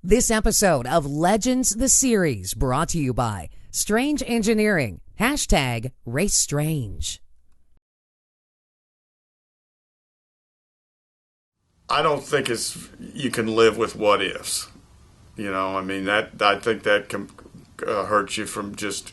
This episode of Legends the Series brought to you by Strange Engineering. Hashtag Race Strange. I don't think you can live with what ifs. You know, I mean, I think that can hurt you from just.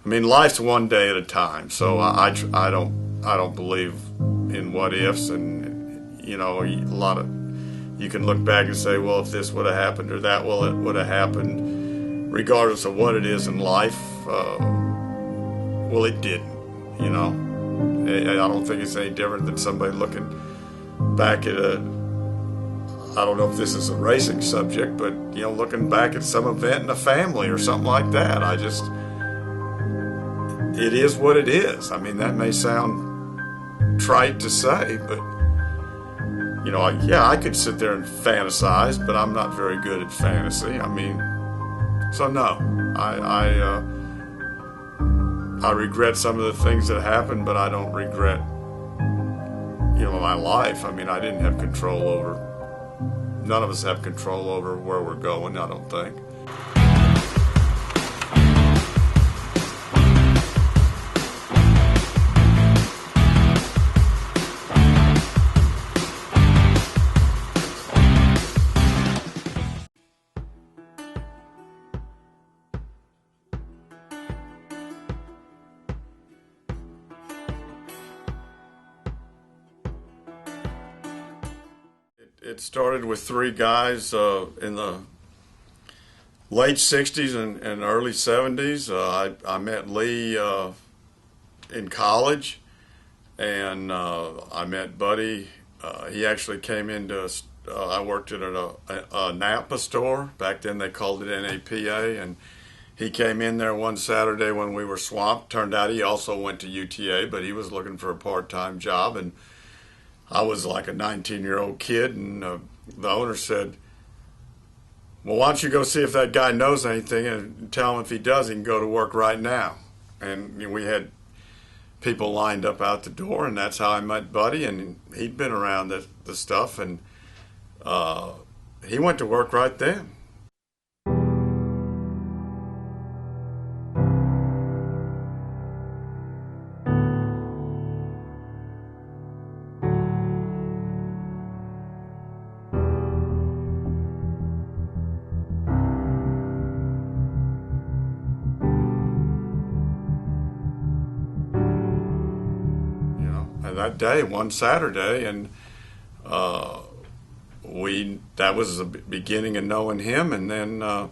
I mean, life's one day at a time. So I don't believe in what ifs, and you know, you can look back and say, well, if this would have happened or that would have happened, regardless of what it is in life. Well, it didn't. You know, I don't think it's any different than somebody looking back at I don't know if this is a racing subject, but, you know, looking back at some event in a family or something like that. It is what it is. I mean, that may sound trite to say, but, you know, I could sit there and fantasize, but I'm not very good at fantasy. I mean, so no, I regret some of the things that happened, but I don't regret, you know, my life. I mean, I didn't have control over. None of us have control over where we're going, I don't think. It started with three guys in the late 60s and early 70s. I met Lee in college, and I met Buddy. He actually came into, I worked at a Napa store. Back then they called it NAPA, and he came in there one Saturday when we were swamped. Turned out he also went to UTA, but he was looking for a part-time job, and I was like a 19-year-old kid, and the owner said, well, why don't you go see if that guy knows anything, and tell him if he does, he can go to work right now. And you know, we had people lined up out the door, and that's how I met Buddy, and he'd been around the stuff, and he went to work right then. That day, one Saturday, and that was the beginning of knowing him. And then I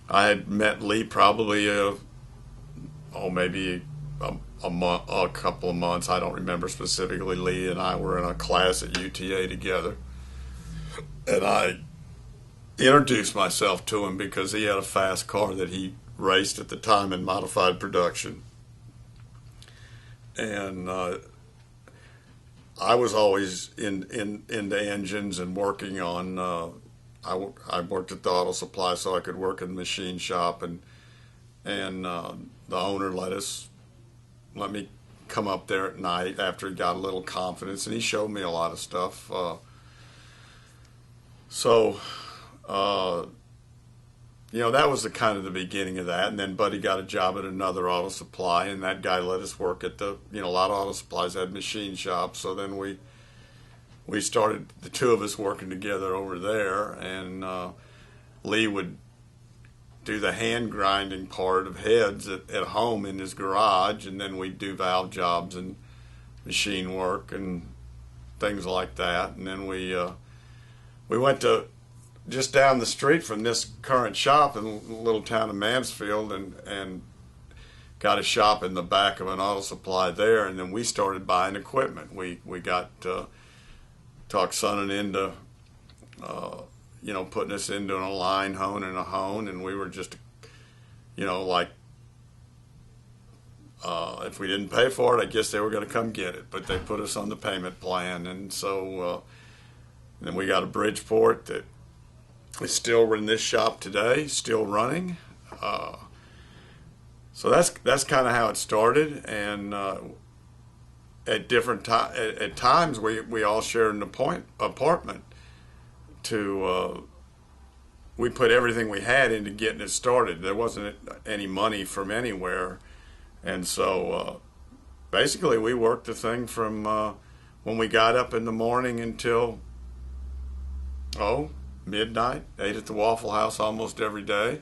had met Lee probably maybe a month, a couple of months. I don't remember specifically. Lee and I were in a class at UTA together, and I introduced myself to him because he had a fast car that he raced at the time in modified production, and I was always into engines and working on. I worked at the auto supply, so I could work in the machine shop, and the owner let me come up there at night after he got a little confidence, and he showed me a lot of stuff. You know, that was the kind of the beginning of that. And then Buddy got a job at another auto supply, and that guy let us work at a lot of auto supplies had machine shops. So then we started, the two of us working together over there, and Lee would do the hand grinding part of heads at home in his garage, and then we'd do valve jobs and machine work and things like that. And then we went to just down the street from this current shop in the little town of Mansfield, and got a shop in the back of an auto supply there, and then we started buying equipment. We got talked Sonnen into putting us into a line hone and a hone, and we were just like if we didn't pay for it, I guess they were going to come get it, but they put us on the payment plan. And so then we got a Bridgeport that is still in this shop today, still running. So that's kind of how it started. And at different at times we all shared an apartment to we put everything we had into getting it started. There wasn't any money from anywhere, and so basically we worked the thing from when we got up in the morning until midnight. Ate at the Waffle House almost every day.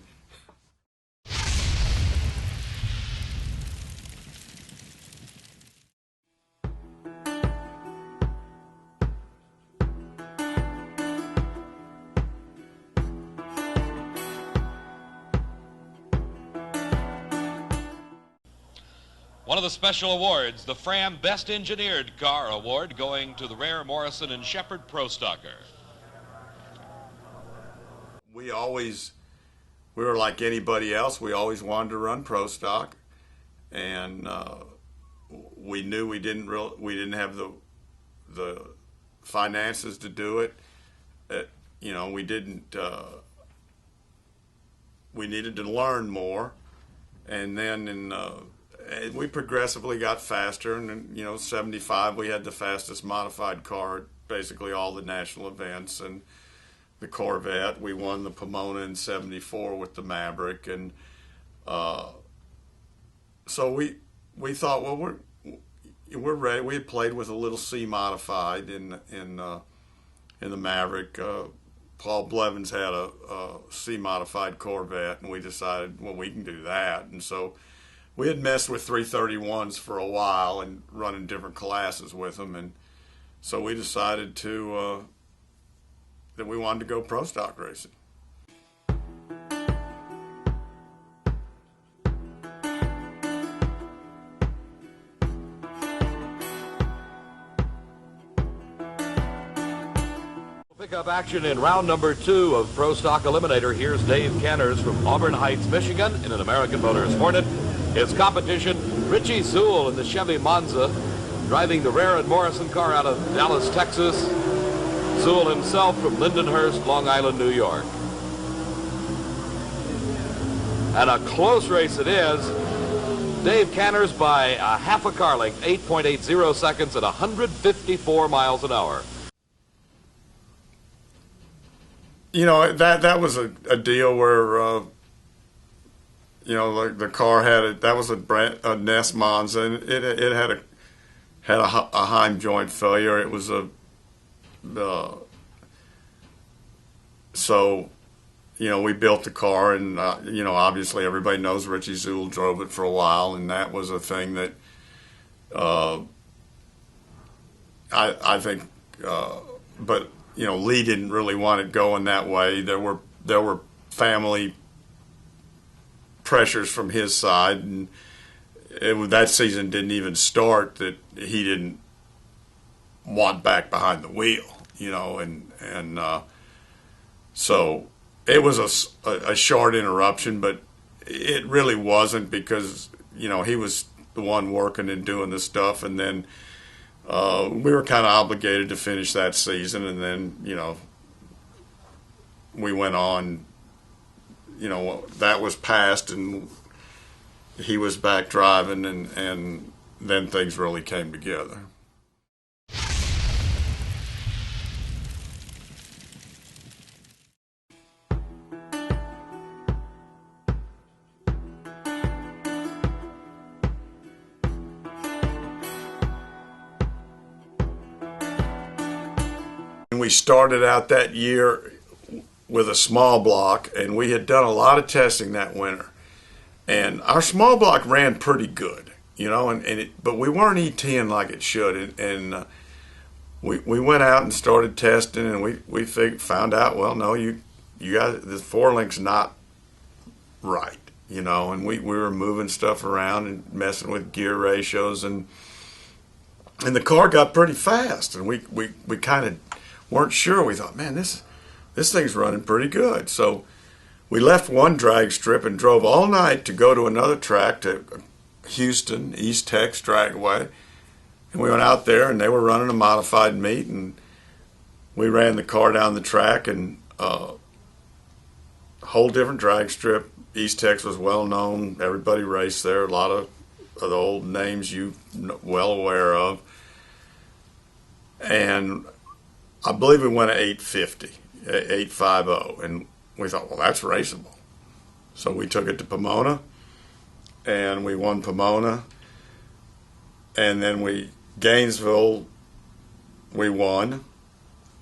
One of the special awards, the Fram Best Engineered Car Award, going to the Reher, Morrison and Shepherd Pro Stocker. We were like anybody else. We always wanted to run Pro Stock, and we knew we didn't have the finances to do it. We didn't. We needed to learn more, and then we progressively got faster. And in 75, we had the fastest modified car at basically all the national events, and the Corvette. We won the Pomona in 74 with the Maverick, and so we thought, well, we're ready. We had played with a little C modified in the Maverick. Paul Blevins had a C modified Corvette, and we decided, well, we can do that. And so we had messed with 331s for a while and running different classes with them, and so we decided that we wanted to go Pro Stock racing. Pick up action in round number 2 of Pro Stock Eliminator. Here's Dave Canners from Auburn Heights, Michigan, in an American Motors Hornet. His competition, Richie Zuhl in the Chevy Monza, driving the Reher and Morrison car out of Dallas, Texas. Zuhl himself from Lindenhurst, Long Island, New York. And a close race it is. Dave Canners by a half a car length, 8.80 seconds at 154 miles an hour. That was a deal where the car that was a Ness Monza, and it had a Heim joint failure. It was so we built the car, and obviously everybody knows Richie Zuhl drove it for a while, and that was a thing that I think, but Lee didn't really want it going that way. There were family pressures from his side, and that season didn't even start that he didn't want back behind the wheel, and so it was a short interruption, but it really wasn't, because he was the one working and doing the stuff, and then we were kind of obligated to finish that season, and then we went on. That was past, and he was back driving, and then things really came together. We started out that year with a small block, and we had done a lot of testing that winter. And our small block ran pretty good, but we weren't ETing like it should. And we went out and started testing, and we found out, well, no, you got the 4-link's not right, and we were moving stuff around and messing with gear ratios, and the car got pretty fast, and we kind of weren't sure. We thought, man, this thing's running pretty good. So we left one drag strip and drove all night to go to another track, to Houston, East Tex Dragway. And we went out there, and they were running a modified meet, and we ran the car down the track, and a whole different drag strip. East Tex was well known. Everybody raced there. A lot of the old names you well aware of. And I believe we went at 850, and we thought, well, that's raceable. So we took it to Pomona, and we won Pomona. And then Gainesville, we won.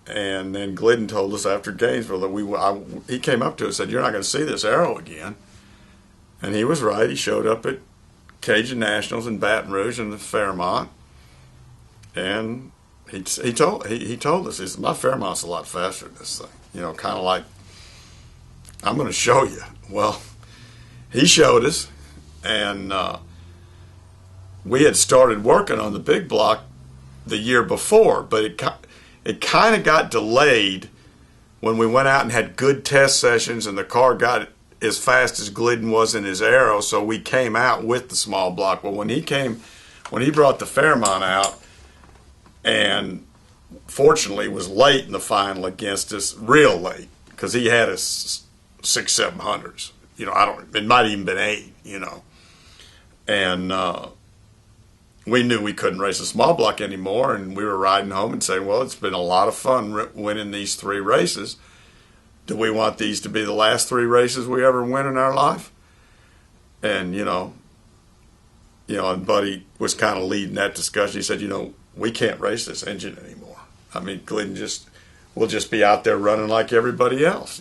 And then Glidden told us after Gainesville that he came up to us and said, "You're not going to see this arrow again." And he was right. He showed up at Cajun Nationals in Baton Rouge and the Fairmont. And he told us, he said, "My Fairmont's a lot faster than this thing." You know, kind of like, "I'm going to show you." Well, he showed us, and we had started working on the big block the year before, but it kind of got delayed when we went out and had good test sessions, and the car got as fast as Glidden was in his arrow, so we came out with the small block. Well, when he brought the Fairmont out, and fortunately was late in the final against us, real late, because he had us 600-700s. You know, it might have even been 8, you know. And we knew we couldn't race a small block anymore, and we were riding home and saying, well, it's been a lot of fun winning these 3 races. Do we want these to be the last 3 races we ever win in our life? And, and Buddy was kind of leading that discussion. He said, we can't race this engine anymore. I mean, Glidden will just be out there running like everybody else,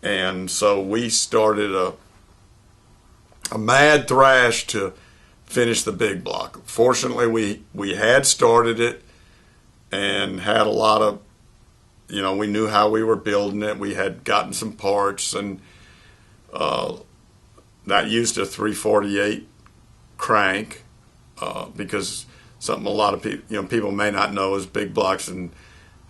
And so we started a mad thrash to finish the big block. Fortunately, we had started it and had a lot of, we knew how we were building it. We had gotten some parts, and that used a 348 crank because something a lot of people may not know is big blocks, and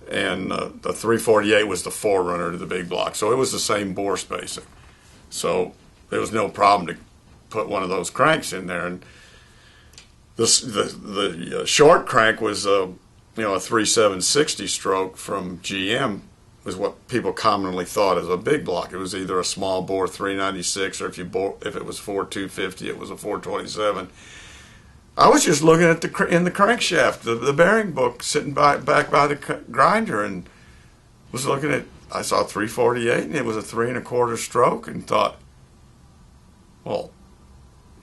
the 348 was the forerunner to the big block. So it was the same bore spacing. So there was no problem to put one of those cranks in there. And the short crank was a 3760 stroke from GM, was what people commonly thought as a big block. It was either a small bore 396, or if it was 4250, it was a 427. I was just looking at in the crankshaft, the bearing book, sitting back by the grinder, and was looking at. I saw 348, and it was a 3 1/4 stroke, and thought, well,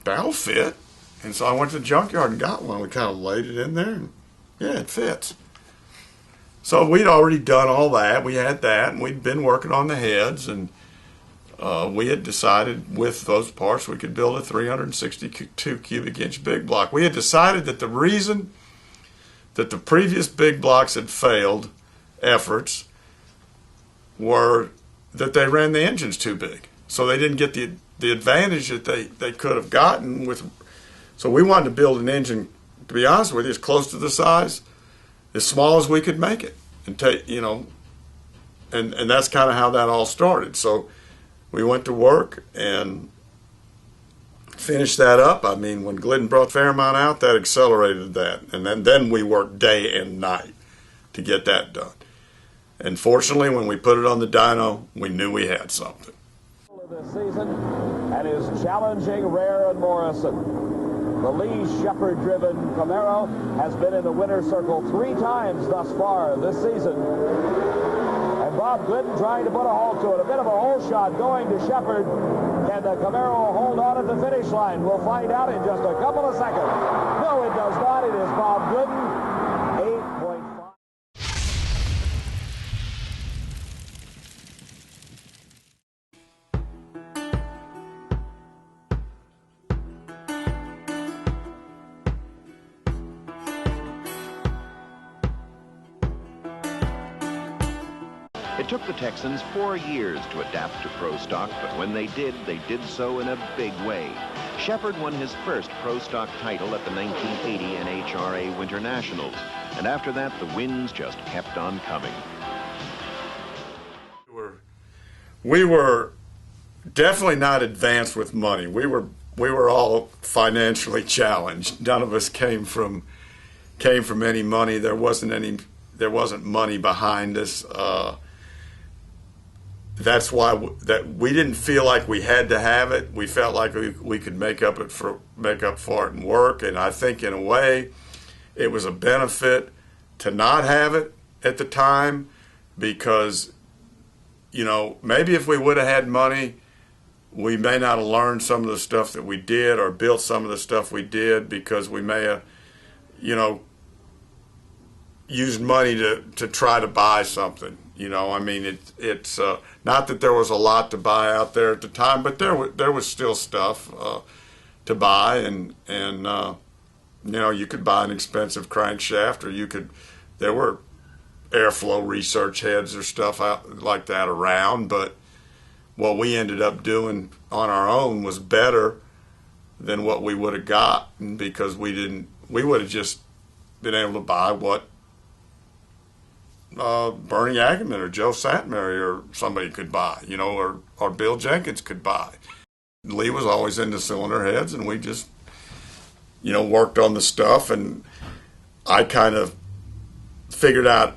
that'll fit. And so I went to the junkyard and got one. We kind of laid it in there, and yeah, it fits. So we'd already done all that. We had that, and we'd been working on the heads, and we had decided with those parts we could build a 362 cubic inch big block. We had decided that the reason that the previous big blocks had failed efforts were that they ran the engines too big. So they didn't get the advantage that they could have gotten with. So we wanted to build an engine, to be honest with you, as close to the size, as small as we could make it, and and that's kind of how that all started. So we went to work and finished that up. I mean, when Glidden brought Fairmont out, that accelerated that, and then we worked day and night to get that done. And fortunately, when we put it on the dyno, we knew we had something. This season, and is challenging Reher and Morrison. The Lee Shepherd-driven Camaro has been in the winner's circle 3 times thus far this season. And Bob Glidden trying to put a halt to it. A bit of a hole shot going to Shepherd. Can the Camaro hold on at the finish line? We'll find out in just a couple of seconds. No, it does not. It is Bob Glidden. 8.5. It took the Texans 4 years to adapt to Pro Stock, but when they did so in a big way. Shepherd won his first Pro Stock title at the 1980 NHRA Winter Nationals, and after that, the wins just kept on coming. We were definitely not advanced with money. We were all financially challenged. None of us came from any money. There wasn't money behind us. That's why we didn't feel like we had to have it. We felt like we could make up for it and work. And I think in a way, it was a benefit to not have it at the time, because maybe if we would have had money, we may not have learned some of the stuff that we did or built some of the stuff we did, because we may have, used money to try to buy something. It's not that there was a lot to buy out there at the time, but there was still stuff to buy, and you could buy an expensive crankshaft, or there were airflow research heads or stuff out like that around, but what we ended up doing on our own was better than what we would have gotten, because we would have just been able to buy what Bernie Ackerman or Joe Satmary or somebody could buy, or Bill Jenkins could buy. Lee was always into cylinder heads, and we just, worked on the stuff, and I kind of figured out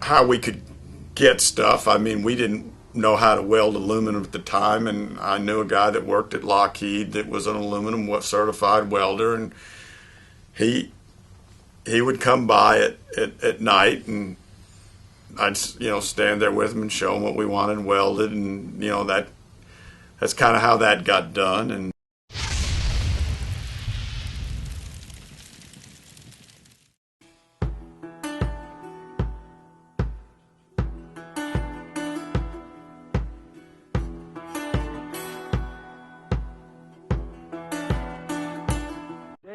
how we could get stuff. We didn't know how to weld aluminum at the time, and I knew a guy that worked at Lockheed that was an aluminum certified welder, and he would come by at night, and I'd stand there with him and show him what we wanted welded, and that's kind of how that got done. And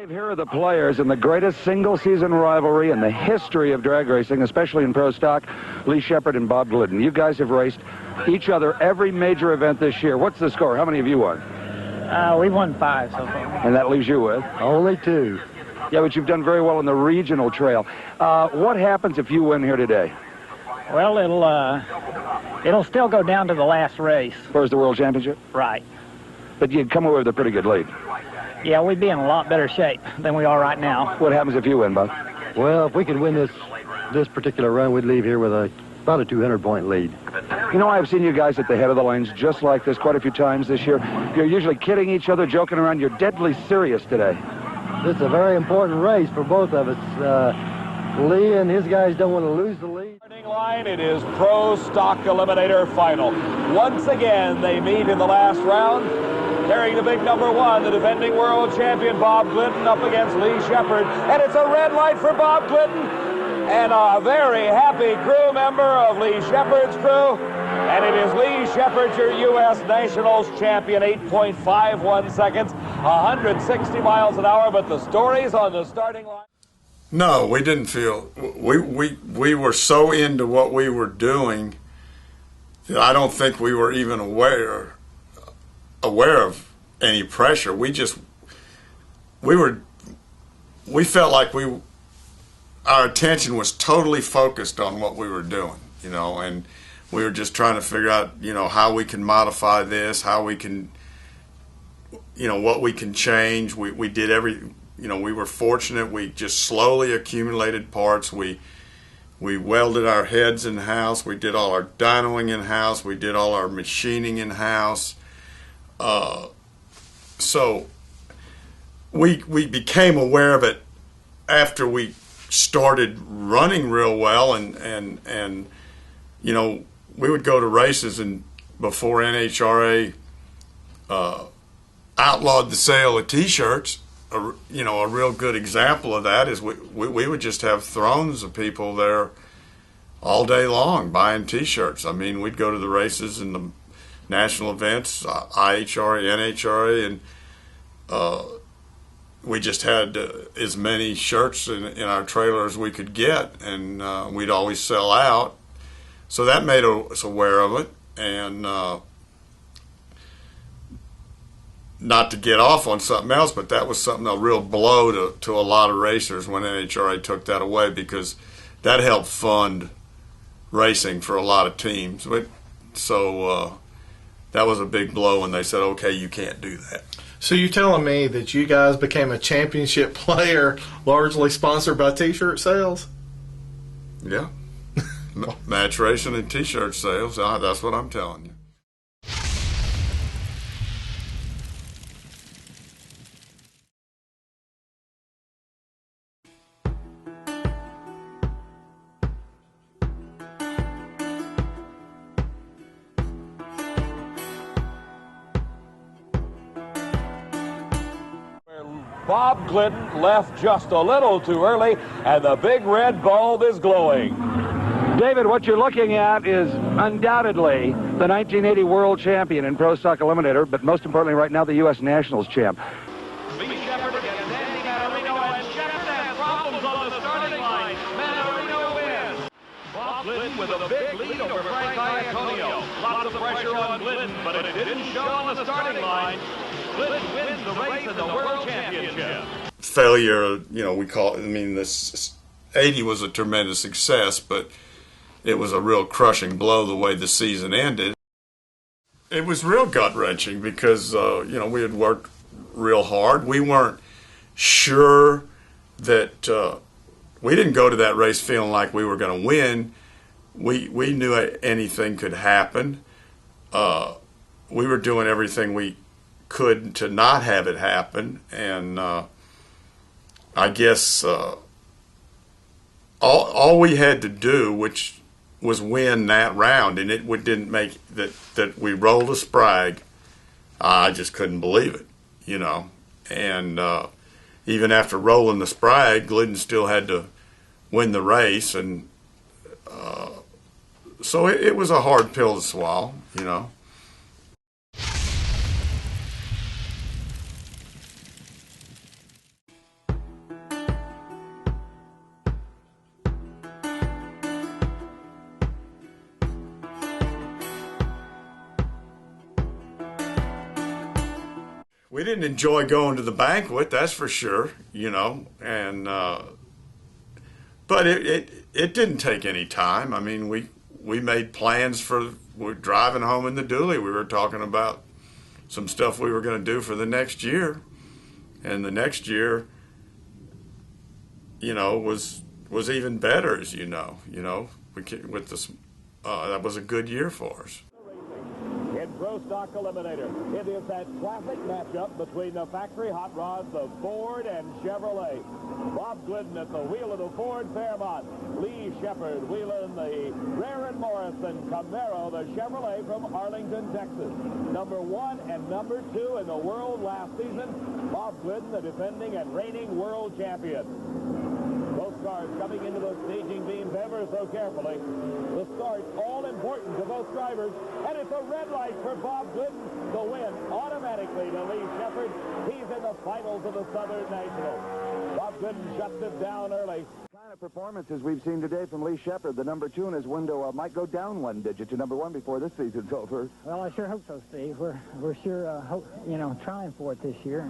Here are the players in the greatest single-season rivalry in the history of drag racing, especially in pro stock, Lee Shepherd and Bob Glidden. You guys have raced each other every major event this year. What's the score? How many have you won? We won 5 so far. And that leaves you with? Only 2. Yeah, but you've done very well in the regional trail. What happens if you win here today? Well, it'll still go down to the last race. Where's the World Championship? Right. But you'd come away with a pretty good lead. Yeah, we'd be in a lot better shape than we are right now. What happens if you win, Bob? Well, if we could win this particular run, we'd leave here with about a 200-point lead. I've seen you guys at the head of the lanes just like this quite a few times this year. You're usually kidding each other, joking around. You're deadly serious today. This is a very important race for both of us. Lee and his guys don't want to lose the lead. Starting line, it is Pro Stock Eliminator Final. Once again, they meet in the last round. Carrying the big number 1, the defending world champion Bob Glidden up against Lee Shepherd. And it's a red light for Bob Glidden. And a very happy crew member of Lee Shepherd's crew. And it is Lee Shepherd, your U.S. Nationals champion, 8.51 seconds, 160 miles an hour. But the stories on the starting line. No, we didn't feel, we were so into what we were doing that I don't think we were even aware of any pressure. We felt like our attention was totally focused on what we were doing, and we were just trying to figure out, how we can modify this, how we can, what we can change. We did we were fortunate. We just slowly accumulated parts. We welded our heads in-house. We did all our dynoing in-house. We did all our machining in-house. So we became aware of it after we started running real well, and we would go to races, and before NHRA outlawed the sale of T-shirts, a real good example of that is we would just have thrones of people there all day long buying T-shirts. We'd go to the races and the national events, IHRA, NHRA, and we just had as many shirts in our trailer as we could get, and we'd always sell out. So that made us aware of it, and not to get off on something else, but that was a real blow to a lot of racers when NHRA took that away, because that helped fund racing for a lot of teams. So that was a big blow when they said, okay, you can't do that. So you're telling me that you guys became a championship player largely sponsored by T-shirt sales? Yeah. Match racing and T-shirt sales, that's what I'm telling you. Bob Glidden left just a little too early, and the big red bulb is glowing. David, what you're looking at is undoubtedly the 1980 world champion in Pro Stock Eliminator, but most importantly right now the U.S. Nationals champ. Lee Shepherd against Andy Manarino, and Shepherd has problems on the starting line. Manarino wins. Bob Glidden with a big lead over Frank Iaconio. Lots of pressure on Glidden, but it didn't show on the starting line. Glidden wins the race in the World Championship. Failure, we call it, this 80 was a tremendous success, but it was a real crushing blow the way the season ended. It was real gut-wrenching because, we had worked real hard. We weren't sure that we didn't go to that race feeling like we were going to win. We knew anything could happen. We were doing everything we could to not have it happen, and I guess all we had to do, which was win that round, and it didn't make that we rolled a sprag. I just couldn't believe it, and even after rolling the sprag, Glidden still had to win the race, and so it was a hard pill to swallow, We didn't enjoy going to the banquet, that's for sure, and but it didn't take any time. We made plans we're driving home in the dually. We were talking about some stuff we were going to do for the next year, and the next year, was even better, as you know. With this, that was a good year for us. In Pro Stock Eliminator, it is that classic matchup between the factory hot rods of Ford and Chevrolet. Bob Glidden at the wheel of the Ford Fairmont. Lee Shepherd wheeling the Reher and Morrison Camaro, the Chevrolet from Arlington, Texas. Number 1 and number 2 in the world last season. Bob Glidden, the defending and reigning world champion. Both cars coming into the staging beams ever so carefully. The start all important to both drivers, and it's a red light for Bob Glidden. The win automatically to Lee Shepherd. He's in the finals of the Southern Nationals. Bob Glidden shuts it down early. The kind of performances we've seen today from Lee Shepherd, the number 2 in his window, might go down 1 digit to number 1 before this season's over. Well, I sure hope so, Steve. We're sure trying for it this year.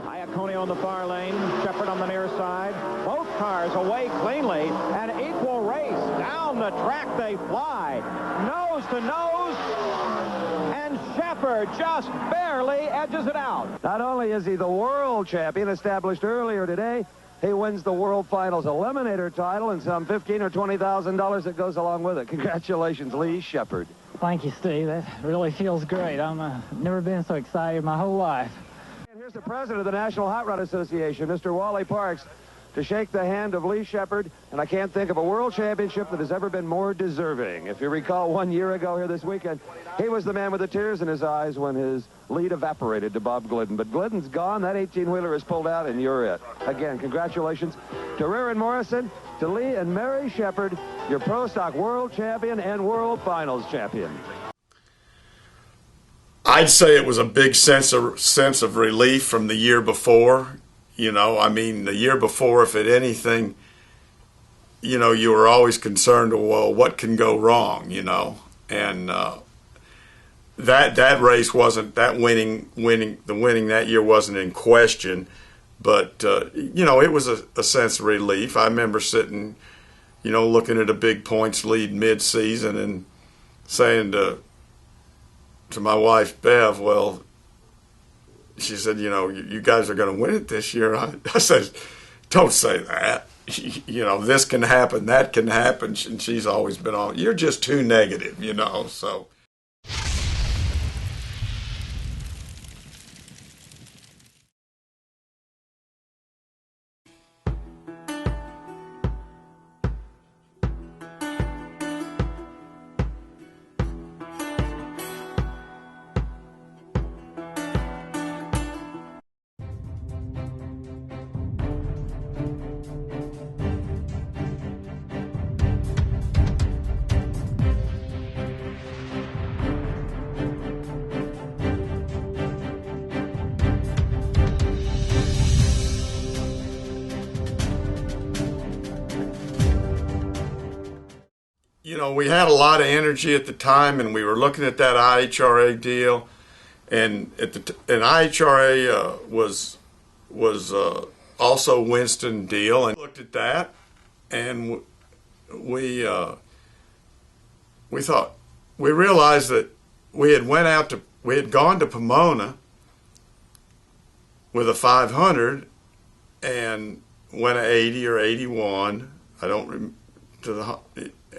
Iaconio on the far lane, Shepherd on the near side. Both cars away cleanly. An equal race. Down the track they fly. Nose to nose. And Shepherd just barely edges it out. Not only is he the world champion established earlier today, he wins the World Finals Eliminator title and some $15,000 or $20,000 that goes along with it. Congratulations, Lee Shepherd. Thank you, Steve. That really feels great. I've never been so excited my whole life. Here's the president of the National Hot Rod Association, Mr. Wally Parks, to shake the hand of Lee Shepherd, and I can't think of a world championship that has ever been more deserving. If you recall 1 year ago here this weekend, he was the man with the tears in his eyes when his lead evaporated to Bob Glidden. But Glidden's gone, that 18-wheeler is pulled out, and you're it. Again, congratulations to Reher and Morrison, to Lee and Mary Shepherd, your Pro Stock world champion and world finals champion. I'd say it was a big sense of relief from the year before. The year before, if at anything, you were always concerned, well, what can go wrong, and that race wasn't, the winning that year wasn't in question, but it was a sense of relief. I remember sitting, looking at a big points lead mid-season and saying to my wife, Bev, well, she said, you guys are going to win it this year. I said, don't say that. This can happen, that can happen. And she's always been on, you're just too negative, so. we had a lot of energy at the time, and we were looking at that IHRA deal, and IHRA was also Winston deal, and looked at that, and we realized that we had gone to Pomona with a 500 and went to 80 or 81. I don't remember.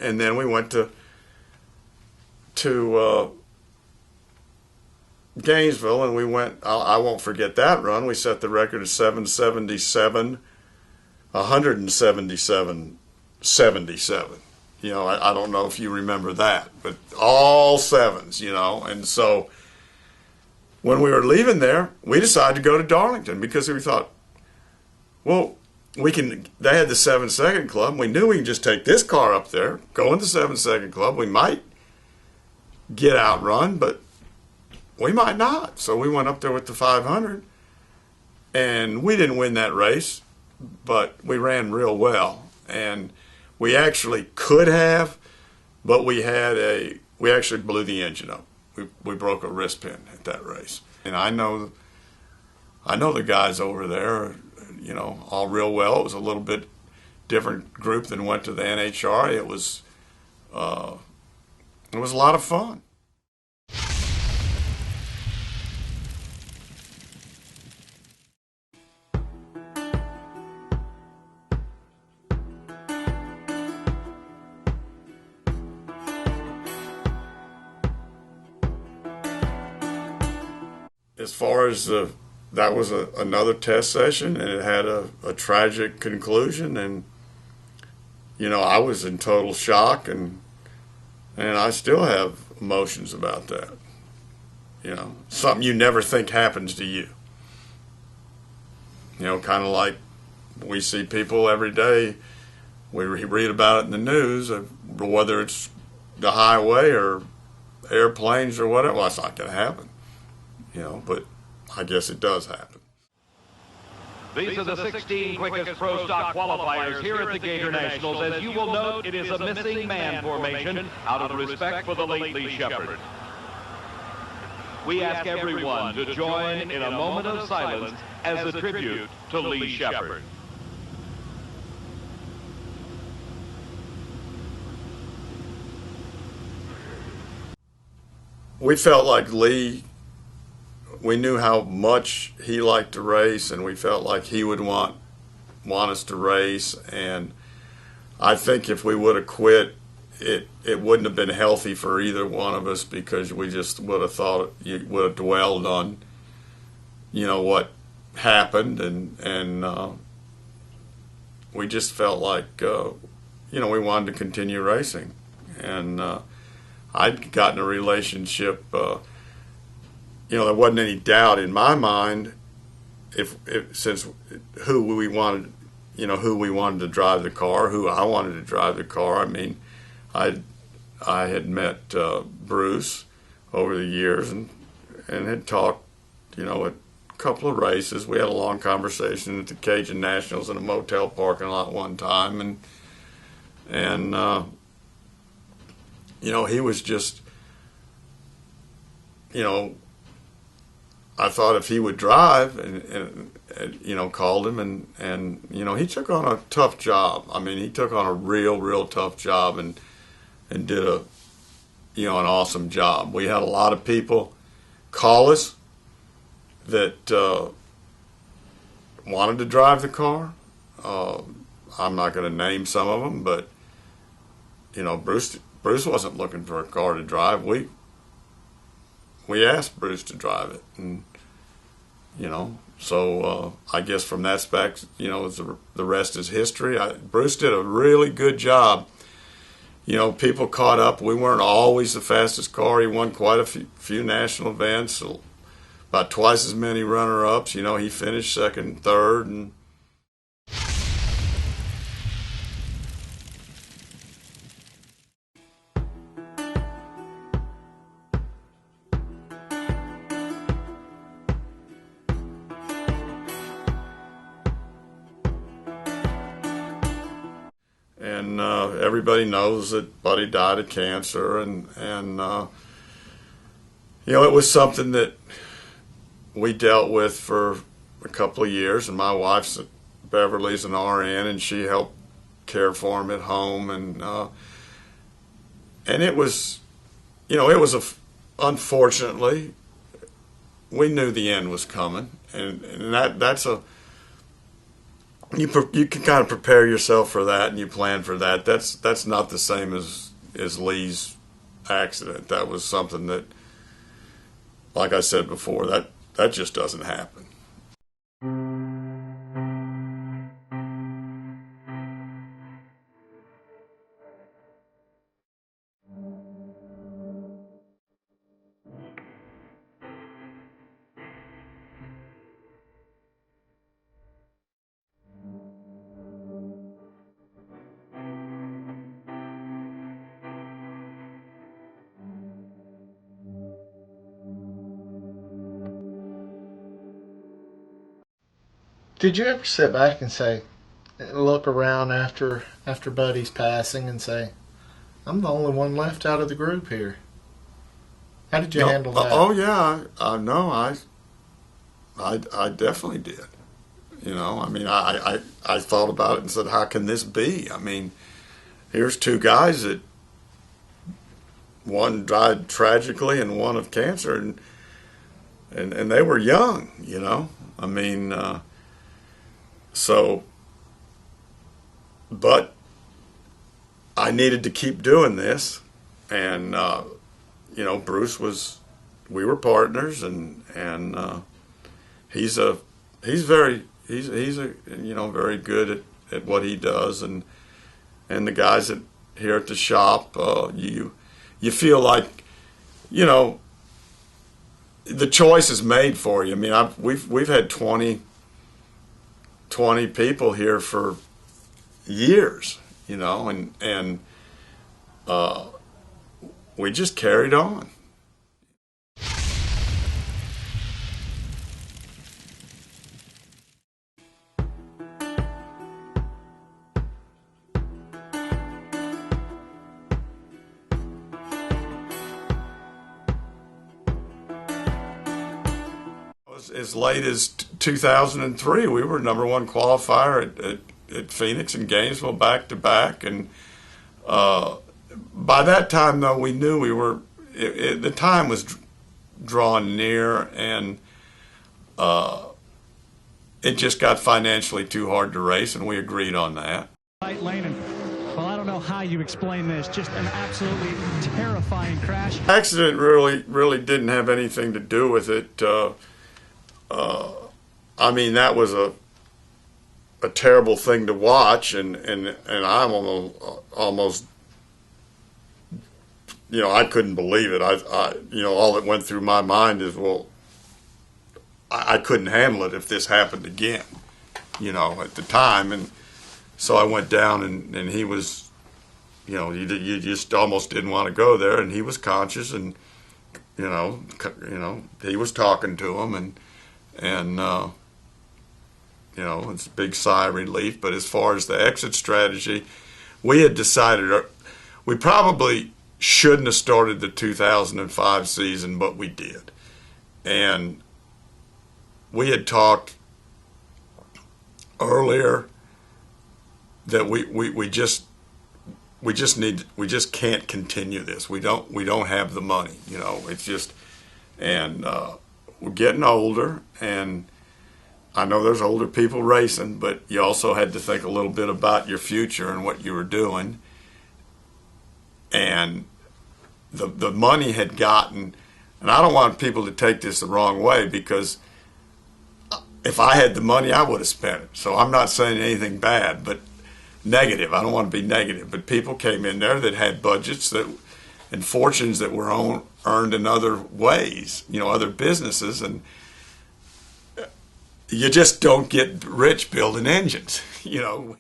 And then we went to Gainesville, and we went. I won't forget that run. We set the record at 777, 177, 77. I don't know if you remember that, but all sevens. And so when we were leaving there, we decided to go to Darlington because we thought, well, they had the 7-second club. We knew we could just take this car up there, go in the 7-second club. We might get outrun, but we might not. So we went up there with the 500, and we didn't win that race, but we ran real well. And we actually could have, but we actually blew the engine up. We broke a wrist pin at that race. And I know the guys over there, all real well. It was a little bit different group than went to the NHRA. It was a lot of fun. As far as that was another test session, and it had a tragic conclusion, and I was in total shock, and I still have emotions about that. Something you never think happens to you. Kind of like we see people every day. We read about it in the news, whether it's the highway or airplanes or whatever. Well, it's not going to happen. But I guess it does happen. These are the 16 quickest Pro Stock qualifiers here at the Gator Nationals. As you will note, it is a missing man formation out of respect for the late Lee Shepherd. We ask everyone to join in a moment of silence as a tribute to Lee Shepherd. We felt like Lee. We knew how much he liked to race, and we felt like he would want us to race. And I think if we would have quit, it wouldn't have been healthy for either one of us, because we just would have thought, you would have dwelled on, what happened, and we just felt like, we wanted to continue racing. And I'd gotten a relationship. There wasn't any doubt in my mind since who we wanted to drive the car, who I wanted to drive the car. I mean, I had met Bruce over the years and had talked, at a couple of races. We had a long conversation at the Cajun Nationals in a motel parking lot one time, and he was just, I thought if he would drive, and called him, and he took on a tough job. I mean, he took on a real tough job, and did an awesome job. We had a lot of people call us that wanted to drive the car. I'm not going to name some of them, but Bruce wasn't looking for a car to drive. We asked Bruce to drive it, and so I guess from that aspect, the rest is history. Bruce did a really good job. People caught up. We weren't always the fastest car. He won quite a few national events, about twice as many runner-ups. He finished second, third, and everybody knows that Buddy died of cancer, and you know, it was something that we dealt with for a couple of years, and my wife's Beverly's an RN, and she helped care for him at home, and it was, you know, it was unfortunately, we knew the end was coming, and that's a you can kind of prepare yourself for that, and you plan for that. That's not the same as Lee's accident. That was something that, like I said before, that just doesn't happen. Did you ever sit back and say, look around after Buddy's passing and say, I'm the only one left out of the group here? How did you handle that? Oh yeah, no, I definitely did. You know, I mean, I thought about it and said, how can this be? I mean, here's two guys that one died tragically and one of cancer, and they were young. You know, I mean. So, but I needed to keep doing this, and you know, we were partners, and he's very you know, very good at what he does, and the guys here at the shop, you feel like, you know, the choice is made for you. I mean, we've had 20 people here for years, you know, and we just carried on. As late as 2003, we were #1 qualifier at Phoenix and Gainesville back to back, and by that time, though, we knew the time was drawing near, and it just got financially too hard to race, and we agreed on that. Right lane, and well, I don't know how you explain this. Just an absolutely terrifying crash. Accident really didn't have anything to do with it. I mean, that was a terrible thing to watch, and I'm almost, you know, I couldn't believe it. I you know, all that went through my mind is, well, I couldn't handle it if this happened again, you know, at the time, and so I went down, and he was, you know, you just almost didn't want to go there, and he was conscious, and you know, he was talking to him, and you know, it's a big sigh of relief. But as far as the exit strategy, we had decided we probably shouldn't have started the 2005 season, but we did. And we had talked earlier that we just can't continue this. We don't have the money, you know. It's just, and we're getting older, and I know there's older people racing, but you also had to think a little bit about your future and what you were doing. And the money had gotten, and I don't want people to take this the wrong way, because if I had the money, I would have spent it. So I'm not saying anything bad, but negative. I don't want to be negative, but people came in there that had budgets and fortunes that were earned in other ways, you know, other businesses, and you just don't get rich building engines, you know.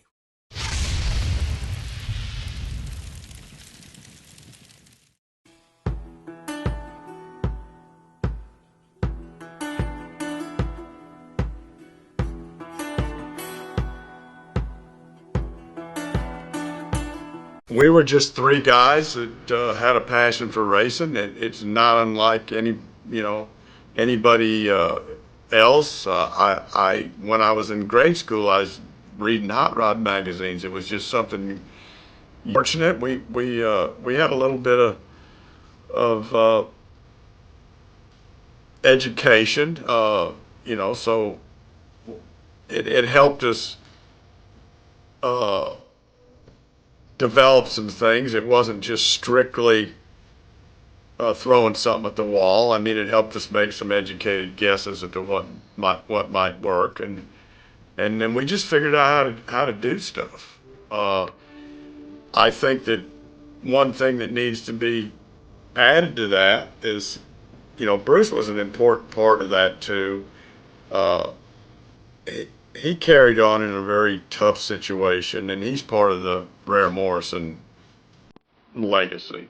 we were just three guys that had a passion for racing. It's not unlike anybody else. When I was in grade school, I was reading hot rod magazines. It was just something fortunate. We had a little bit of education, so it helped us develop some things. It wasn't just strictly throwing something at the wall. I mean, it helped us make some educated guesses at what might work, and then we just figured out how to do stuff. I think that one thing that needs to be added to that is, Bruce was an important part of that too. He carried on in a very tough situation, and he's part of the Reher Morrison legacy.